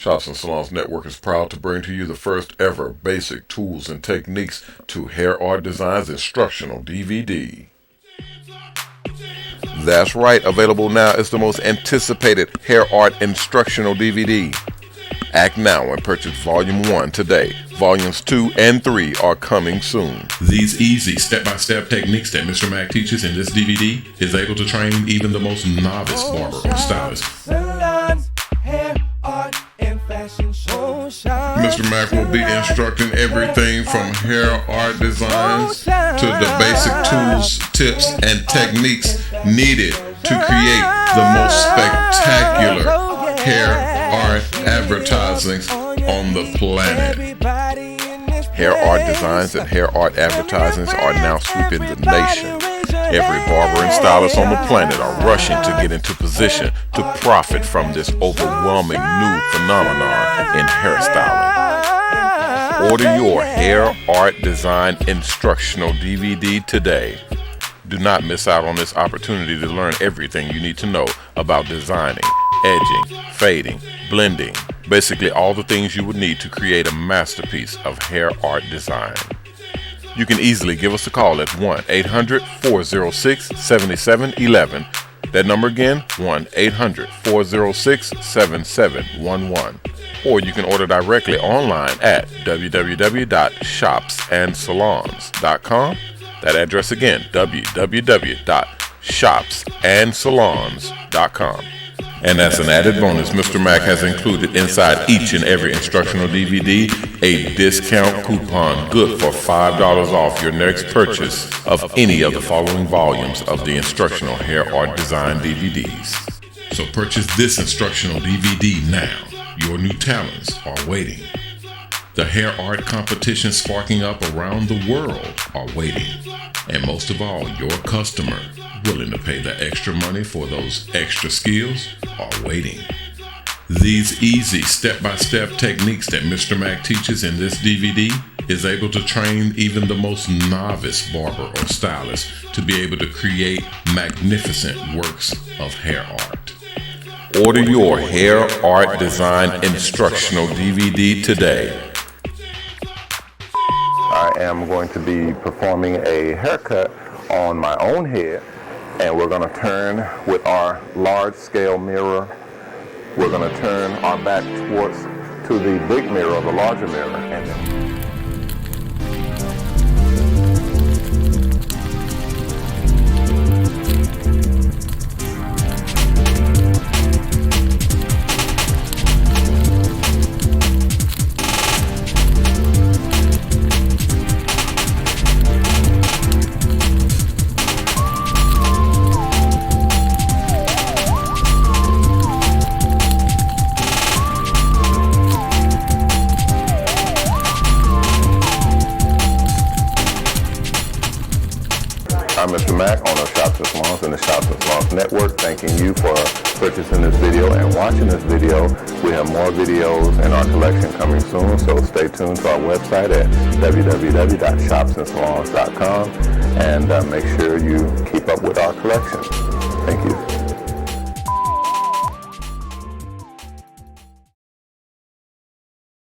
Shops and Salons Network is proud to bring to you the first ever Basic Tools and Techniques to Hair Art Design's Instructional DVD. That's right, available now is the most anticipated Hair Art Instructional DVD. Act now and purchase Volume 1 today. Volumes 2 and 3 are coming soon. These easy step-by-step techniques that Mr. Mac teaches in this DVD is able to train even the most novice barber or stylist. Salons, hair, art, and fashion shows. Mr. Mac will be instructing everything from hair art designs to the basic tools, tips, and techniques needed to create the most spectacular hair art advertisings on the planet. Hair art designs and hair art advertisings are now sweeping the nation. Every barber and stylist on the planet are rushing to get into position to profit from this overwhelming new phenomenon in hairstyling. Order your hair art design instructional DVD today. Do not miss out on this opportunity to learn everything you need to know about designing, edging, fading, blending, basically all the things you would need to create a masterpiece of hair art design. You can easily give us a call at 1-800-406-7711. That number again, 1-800-406-7711. Or you can order directly online at www.shopsandsalons.com. That address again, www.shopsandsalons.com. And as an added bonus, Mr. Mac has included inside each and every instructional DVD a discount coupon good for $5 off your next purchase of any of the following volumes of the instructional hair art design DVDs. So purchase this instructional DVD now. Your new talents are waiting. The hair art competition sparking up around the world are waiting. And most of all, your customer, willing to pay the extra money for those extra skills, are waiting. These easy step-by-step techniques that Mr. Mac teaches in this DVD is able to train even the most novice barber or stylist to be able to create magnificent works of hair art. Order your hair art design instructional DVD today. I am going to be performing a haircut on my own head, and we're going to turn with our large scale mirror. We're going to turn our back towards to the big mirror, the larger mirror, and then I'm Mr. Mac, owner of Shops and Salons and the Shops and Salons Network, thanking you for purchasing this video and watching this video. We have more videos in our collection coming soon, so stay tuned to our website at www.shopsandsalons.com and make sure you keep up with our collection. Thank you.